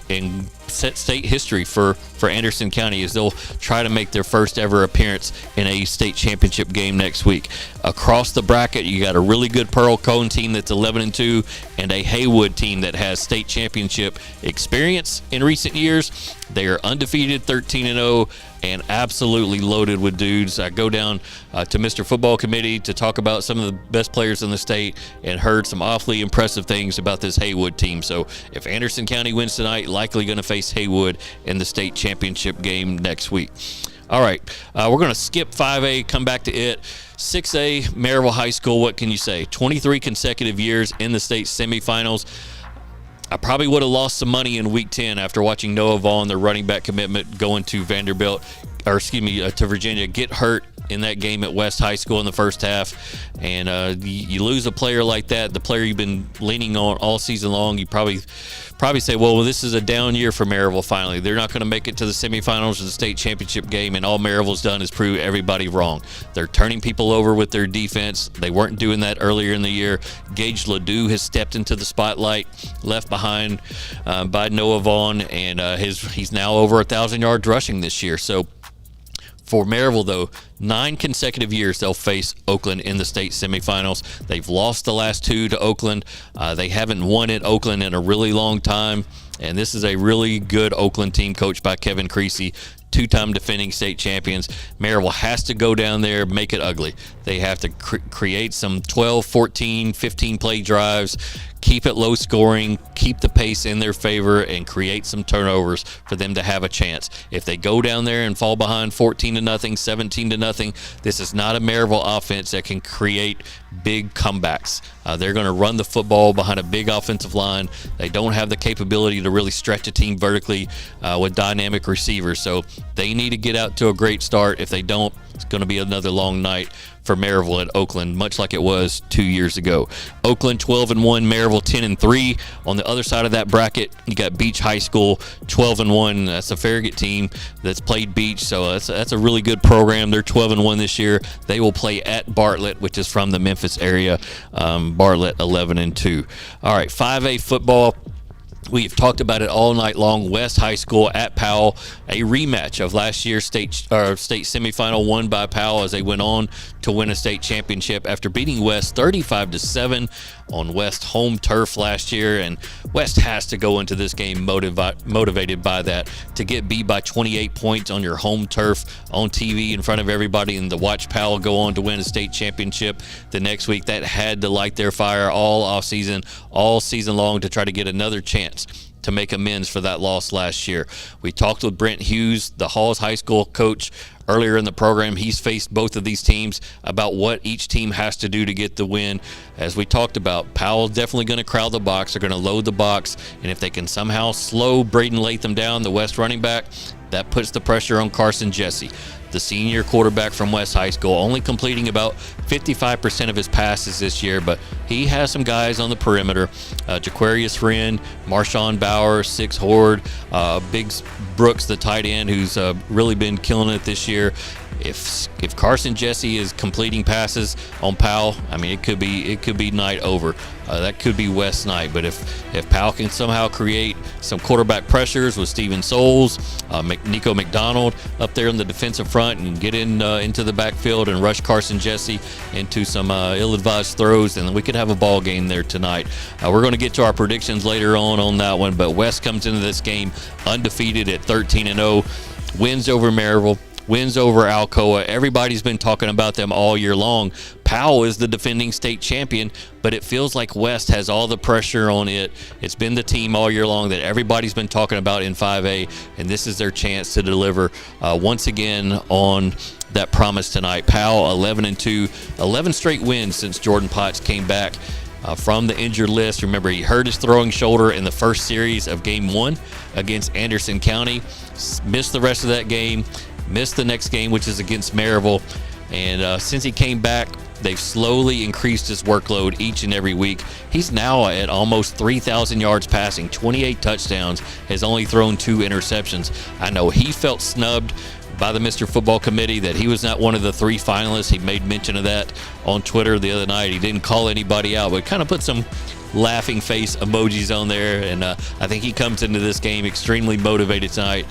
and set state history for Anderson County as they'll try to make their first ever appearance in a state championship game next week. Across the bracket, you got a really good Pearl Cone team that's 11-2 and a Haywood team that has state championship experience in recent years. They are undefeated, 13-0, and absolutely loaded with dudes. I go down to Mr. Football Committee to talk about some of the best players in the state and heard some awfully impressive things about this Haywood team. So if Anderson County wins tonight, likely going to face Haywood in the state championship game next week. All right, we're going to skip 5A, come back to it. 6A, Maryville High School, what can you say? 23 consecutive years in the state semifinals. I probably would have lost some money in Week 10 after watching Noah Vaughn, their running back commitment, going to to Virginia, get hurt in that game at West High School in the first half. And you lose a player like that, the player you've been leaning on all season long, you probably say, well, this is a down year for Maryville finally. They're not going to make it to the semifinals of the state championship game, and all Maryville's done is prove everybody wrong. They're turning people over with their defense. They weren't doing that earlier in the year. Gage Ledoux has stepped into the spotlight, left behind by Noah Vaughn, and he's now over 1,000 yards rushing this year. So for Maryville, though, 9 consecutive years they'll face Oakland in the state semifinals. They've lost the last 2 to Oakland. They haven't won at Oakland in a really long time. And this is a really good Oakland team coached by Kevin Creasy, 2-time defending state champions. Maryville has to go down there, make it ugly. They have to create some 12, 14, 15-play drives, keep it low scoring, keep the pace in their favor, and create some turnovers for them to have a chance. If they go down there and fall behind 14-0, 17-0, this is not a Maryville offense that can create big comebacks. They're going to run the football behind a big offensive line. They don't have the capability to really stretch a team vertically with dynamic receivers. So they need to get out to a great start. If they don't, it's going to be another long night for Maryville at Oakland, much like it was 2 years ago. Oakland 12-1, Maryville 10-3. On the other side of that bracket, you got Beach High School 12-1. That's a Farragut team that's played Beach, so that's a really good program. They're 12-1 this year. They will play at Bartlett, which is from the Memphis area. Bartlett 11-2. All right, 5A football. We've talked about it all night long. West High School at Powell, a rematch of last year's state semifinal won by Powell as they went on to win a state championship after beating West 35-7. on West home turf last year, and West has to go into this game motivated by that. To get beat by 28 points on your home turf on TV in front of everybody and to watch Powell go on to win a state championship the next week, that had to light their fire all season long to try to get another chance to make amends for that loss last year. We talked with Brent Hughes, the Halls High School coach, earlier in the program. He's faced both of these teams about what each team has to do to get the win. As we talked about, Powell's definitely going to crowd the box. They're going to load the box, and if they can somehow slow Braden Latham down, the West running back, that puts the pressure on Carson Jesse, the senior quarterback from West High School, only completing about 55% of his passes this year, but he has some guys on the perimeter. Jaquarius Wren, Marshawn Bauer, Six Horde, Biggs Brooks, the tight end, who's really been killing it this year. If Carson Jesse is completing passes on Powell, I mean, it could be night over. That could be West's night. But if Powell can somehow create some quarterback pressures with Steven Souls, Nico McDonald up there in the defensive front, and get into the backfield and rush Carson Jesse into some ill-advised throws, then we could have a ball game there tonight. We're going to get to our predictions later on that one. But West comes into this game undefeated at 13-0, wins over Maryville, wins over Alcoa. Everybody's been talking about them all year long. Powell is the defending state champion, but it feels like West has all the pressure on it. It's been the team all year long that everybody's been talking about in 5A, and this is their chance to deliver once again on that promise tonight. Powell 11-2, 11 straight wins since Jordan Potts came back from the injured list. Remember, he hurt his throwing shoulder in the first series of Game 1 against Anderson County, missed the rest of that game, missed the next game, which is against Maryville. And since he came back, they've slowly increased his workload each and every week. He's now at almost 3,000 yards passing, 28 touchdowns, has only thrown 2 interceptions. I know he felt snubbed by the Mr. Football Committee that he was not one of the 3 finalists. He made mention of that on Twitter the other night. He didn't call anybody out, but kind of put some laughing face emojis on there, and I think he comes into this game extremely motivated tonight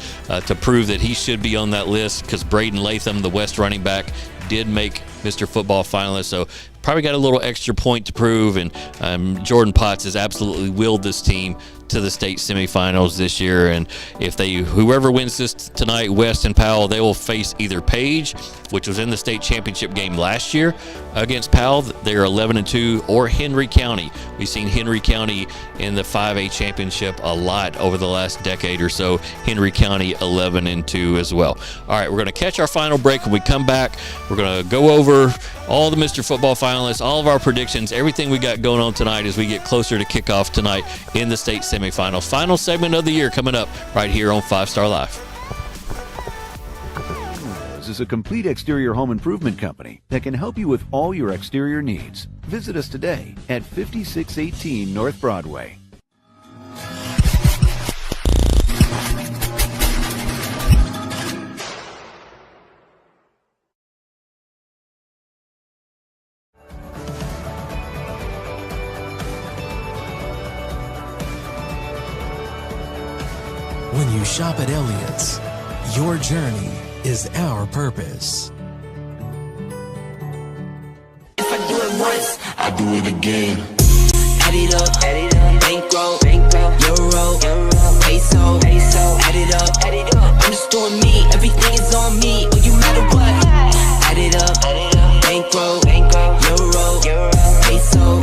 to prove that he should be on that list, because Braden Latham, the West running back, did make Mr. Football finalist, so probably got a little extra point to prove. And Jordan Potts has absolutely willed this team to the state semifinals this year. And if whoever wins this tonight, West and Powell, they will face either Page, which was in the state championship game last year against Powell, they're 11-2, or Henry County. We've seen Henry County in the 5A championship a lot over the last decade or so. Henry County 11-2 as well. All right, we're going to catch our final break. When we come back, we're going to go over all the Mr. Football finalists, all of our predictions, everything we got going on tonight as we get closer to kickoff tonight in the state semifinals. Final segment of the year coming up right here on 5 Star Live. Is a complete exterior home improvement company that can help you with all your exterior needs. Visit us today at 5618 North Broadway. When you shop at Elliott's, your journey is our purpose. If I do it once, I do it again. Add it up, bankroll, euro, peso, add it up, I'm just doing me, everything is on me, oh, you matter what. Add it up, bankroll, euro, peso,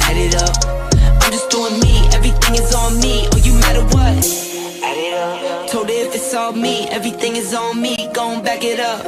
add it up, I'm just doing me, everything is on me, oh, you matter what. Told her if it's all me, everything is on me, gon' back it up.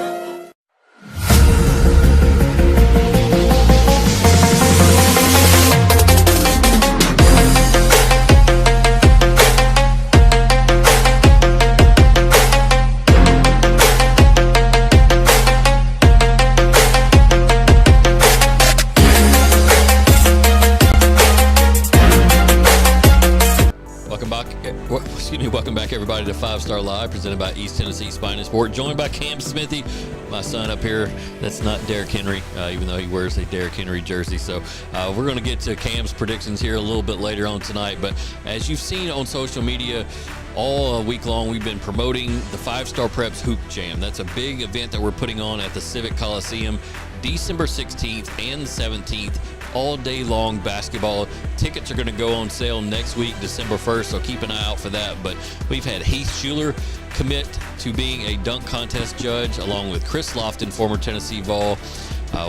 Welcome back, everybody, to 5 Star Live, presented by East Tennessee Spine and Sport. Joined by Cam Smithy, my son up here. That's not Derrick Henry, even though he wears a Derrick Henry jersey. So we're going to get to Cam's predictions here a little bit later on tonight. But as you've seen on social media, all week long, we've been promoting the 5 Star Preps Hoop Jam. That's a big event that we're putting on at the Civic Coliseum December 16th and 17th all day long basketball. Tickets are going to go on sale next week, December 1st, so keep an eye out for that. But we've had Heath Schuler commit to being a dunk contest judge, along with Chris Lofton, former Tennessee Vol.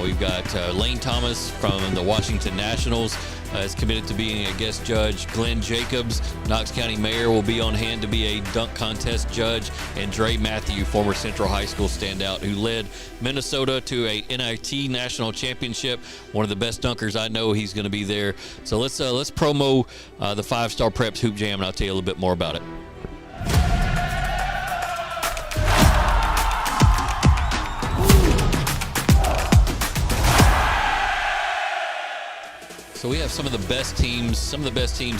We've got Lane Thomas from the Washington Nationals is committed to being a guest judge. Glenn Jacobs, Knox County Mayor, will be on hand to be a dunk contest judge. And Dre Matthew, former Central High School standout, who led Minnesota to a NIT National Championship. One of the best dunkers I know. He's going to be there. So let's promo the 5-Star Preps Hoop Jam, and I'll tell you a little bit more about it. So we have some of the best teams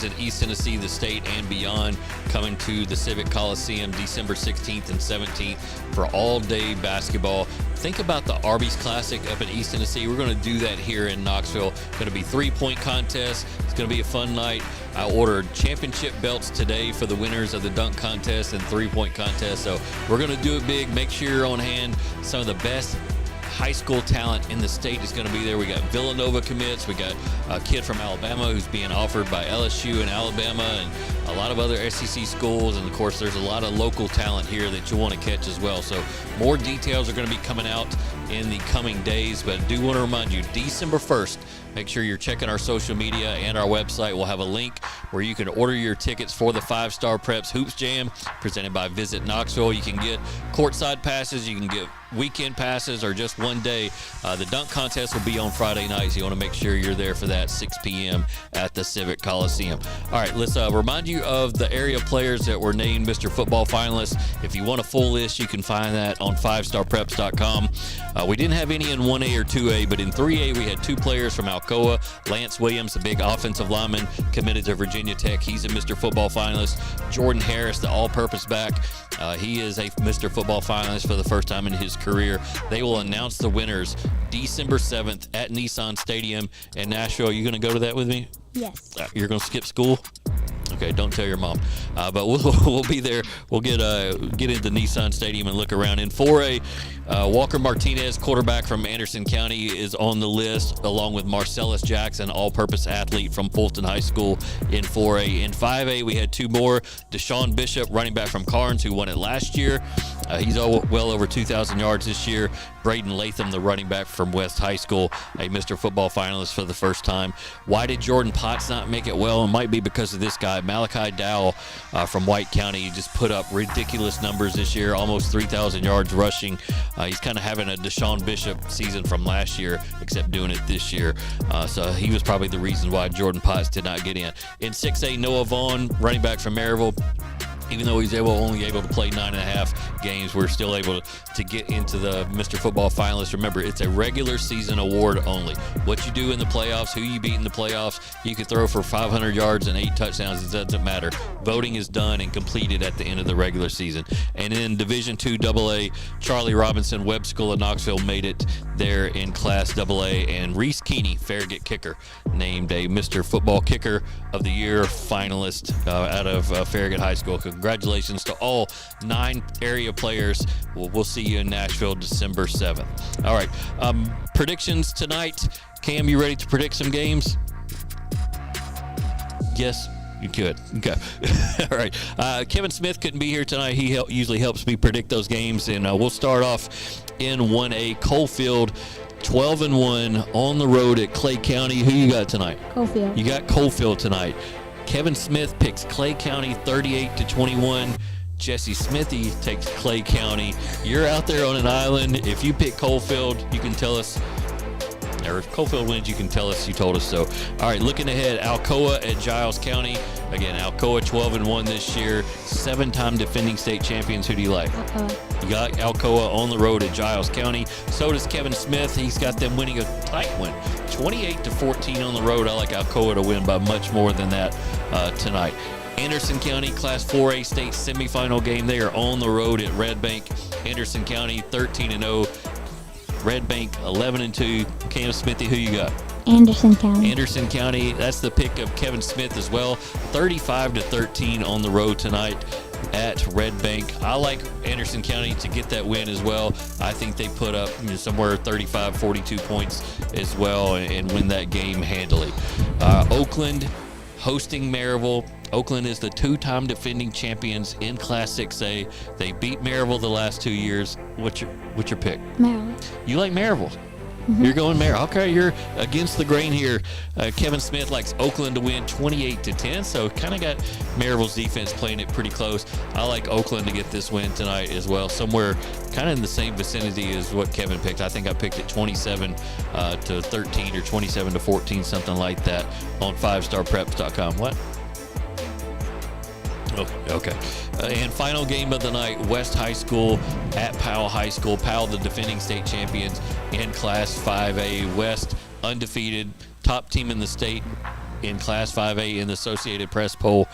in East Tennessee, the state, and beyond coming to the Civic Coliseum December 16th and 17th for all-day basketball. Think about the Arby's Classic up in East Tennessee. We're going to do that here in Knoxville. Going to be 3-point contest. It's going to be a fun night. I ordered championship belts today for the winners of the dunk contest and 3-point contest. So we're going to do it big. Make sure you're on hand. Some of the best high school talent in the state is going to be there. We got Villanova commits. We got a kid from Alabama who's being offered by LSU and Alabama and a lot of other SEC schools. And, of course, there's a lot of local talent here that you want to catch as well. So more details are going to be coming out in the coming days. But I do want to remind you, December 1st, make sure you're checking our social media and our website. We'll have a link where you can order your tickets for the 5-Star Preps Hoops Jam presented by Visit Knoxville. You can get courtside passes. You can get weekend passes or just one day. The dunk contest will be on Friday night, so you want to make sure you're there for that 6 p.m. at the Civic Coliseum. All right, let's remind you of the area players that were named Mr. Football finalists. If you want a full list, you can find that on 5starpreps.com. We didn't have any in 1A or 2A, but in 3A we had 2 players from Alcoa. Lance Williams, the big offensive lineman, committed to Virginia Tech. He's a Mr. Football finalist. Jordan Harris, the all-purpose back, he is a Mr. Football finalist for the first time in his career. They will announce the winners December 7th at Nissan Stadium in Nashville. Are you going to go to that with me? Yes. You're going to skip school? Okay, don't tell your mom. But we'll be there. We'll get into Nissan Stadium and look around. In 4A, Walker Martinez, quarterback from Anderson County, is on the list, along with Marcellus Jackson, all-purpose athlete from Fulton High School in 4A. In 5A, we had 2 more. Deshaun Bishop, running back from Carnes, who won it last year. He's well over 2,000 yards this year. Braden Latham, the running back from West High School, a Mr. Football finalist for the first time. Why did Jordan Potts not make it? Well, it might be because of this guy, Malachi Dowell from White County. He just put up ridiculous numbers this year, almost 3,000 yards rushing. He's kind of having a Deshaun Bishop season from last year, except doing it this year. So he was probably the reason why Jordan Potts did not get in. In 6A, Noah Vaughn, running back from Maryville. Even though he's only able to play 9.5 games, we're still able to get into the Mr. Football finalists. Remember, it's a regular season award only. What you do in the playoffs, who you beat in the playoffs, you can throw for 500 yards and 8 touchdowns. It doesn't matter. Voting is done and completed at the end of the regular season. And in Division II AA, Charlie Robinson, Webb School of Knoxville, made it there in Class AA. And Reese Keeney, Farragut kicker, named a Mr. Football Kicker of the Year finalist out of Farragut High School. Congratulations to all 9 area players. We'll see you in Nashville December 7th. All right. Predictions tonight. Cam, you ready to predict some games? Yes, you could. Okay. All right. Kevin Smith couldn't be here tonight. He usually helps me predict those games. And we'll start off in 1A. Coalfield, 12-1 on the road at Clay County. Who you got tonight? Coalfield. You got Coalfield tonight. Kevin Smith picks Clay County 38-21. Jesse Smithy takes Clay County. You're out there on an island. If you pick Coalfield, you can tell us. Or if Coalfield wins, you can tell us you told us so. All right, looking ahead, Alcoa at Giles County. Again, Alcoa 12-1 this year. 7-time defending state champions. Who do you like? Alcoa. You got Alcoa on the road at Giles County. So does Kevin Smith. He's got them winning a tight one, 28-14 on the road. I like Alcoa to win by much more than that tonight. Anderson County Class 4A state semifinal game. They are on the road at Red Bank. Anderson County 13-0. Red Bank 11-2. Cam Smithy, who you got? Anderson County. Anderson County. That's the pick of Kevin Smith as well. 35-13 on the road tonight at Red Bank. I like Anderson County to get that win as well. I think they put up somewhere 35, 42 points as well and win that game handily. Oakland hosting Maryville. Oakland is the two-time defending champions in Class 6A. They beat Maryville the last 2 years. What's your pick? Maryville. You like Maryville? Mm-hmm. You're going Maryville. Okay, you're against the grain here. Kevin Smith likes Oakland to win 28-10, so kind of got Maryville's defense playing it pretty close. I like Oakland to get this win tonight as well, somewhere kind of in the same vicinity as what Kevin picked. I think I picked it 27-13 or 27-14, something like that on 5starpreps.com. What? Okay. And final game of the night, West High School at Powell High School. Powell, the defending state champions in Class 5A. West undefeated, top team in the state in Class 5A in the Associated Press poll.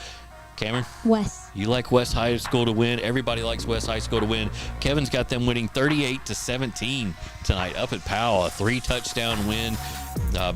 Cameron? West. You like West High School to win. Everybody likes West High School to win. Kevin's got them winning 38-17 tonight up at Powell. A 3-touchdown win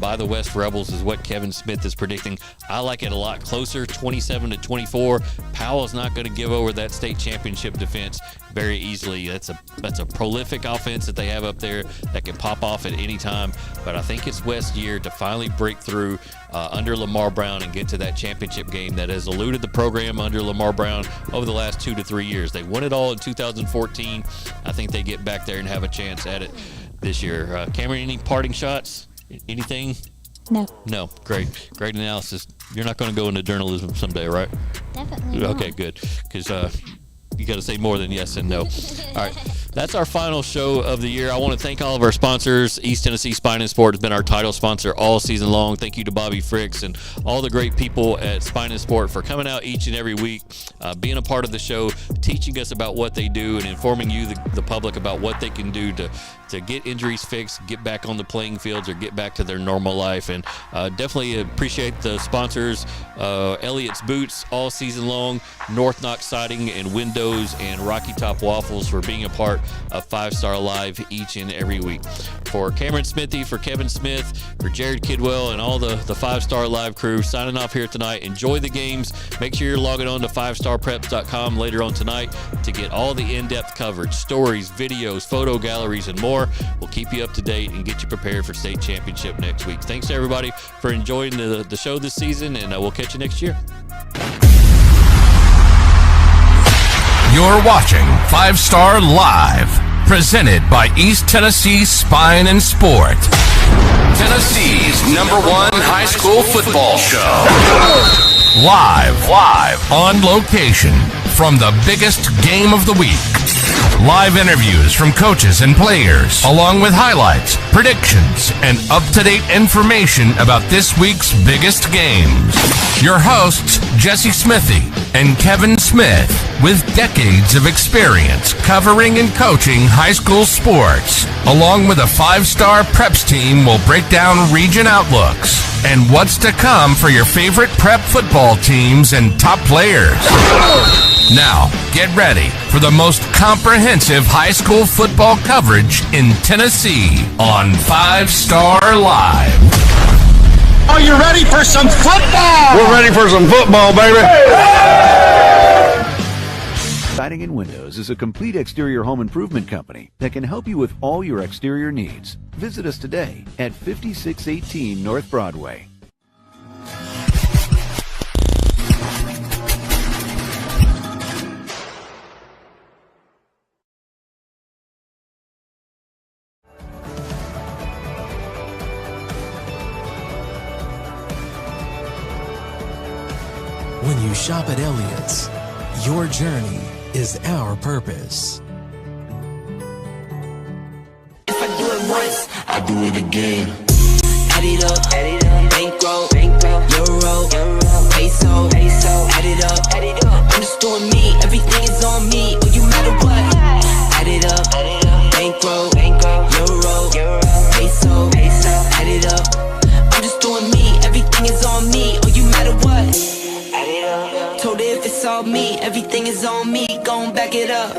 by the West Rebels is what Kevin Smith is predicting. I like it a lot closer, 27-24. Powell's not going to give over that state championship defense very easily. That's a prolific offense that they have up there that can pop off at any time. But I think it's West's year to finally break through under Lamar Brown and get to that championship game that has eluded the program under Lamar Brown over the last 2 to 3 years. They won it all in 2014. I think they get back there and have a chance at it this year. Cameron, any parting shots? Anything? No. Great analysis. You're not going to go into journalism someday, right? Definitely not. Okay, good. Because you got to say more than yes and no. All right. That's our final show of the year. I want to thank all of our sponsors. East Tennessee Spine and Sport has been our title sponsor all season long. Thank you to Bobby Fricks and all the great people at Spine and Sport for coming out each and every week, being a part of the show, teaching us about what they do, and informing you, the public, about what they can do to get injuries fixed, get back on the playing fields, or get back to their normal life. And definitely appreciate the sponsors, Elliott's Boots all season long, North Knox Siding and Windows, and Rocky Top Waffles for being a part of 5 Star Live each and every week. For Cameron Smithy, for Kevin Smith, for Jared Kidwell, and all the 5 Star Live crew signing off here tonight. Enjoy the games. Make sure you're logging on to 5starpreps.com later on tonight to get all the in-depth coverage, stories, videos, photo galleries, and more. We'll keep you up to date and get you prepared for state championship next week. Thanks to everybody for enjoying the show this season, and we'll catch you next year. You're watching 5 Star Live, presented by East Tennessee Spine and Sport, Tennessee's #1 high school football show. Live on location from the biggest game of the week. Live interviews from coaches and players, along with highlights, predictions, and up-to-date information about this week's biggest games. Your hosts, Jesse Smithy and Kevin Smith, with decades of experience covering and coaching high school sports, along with a 5-star preps team, will break down region outlooks and what's to come for your favorite prep football teams and top players. Now, get ready for the most comprehensive high school football coverage in Tennessee on 5 Star Live. Are you ready for some football? We're ready for some football, baby. Siding and Windows is a complete exterior home improvement company that can help you with all your exterior needs. Visit us today at 5618 North Broadway. When you shop at Elliott's, your journey is our purpose. If I do it once, I do it again. Add it up, bankroll, euro, peso, add it up, I'm just doing me, everything is on me, or you matter what. Add it up, bankroll, euro, peso, add it up, I'm just doing me, everything is on me, or you matter what. Told her if it's all me, everything is on me, gon' back it up.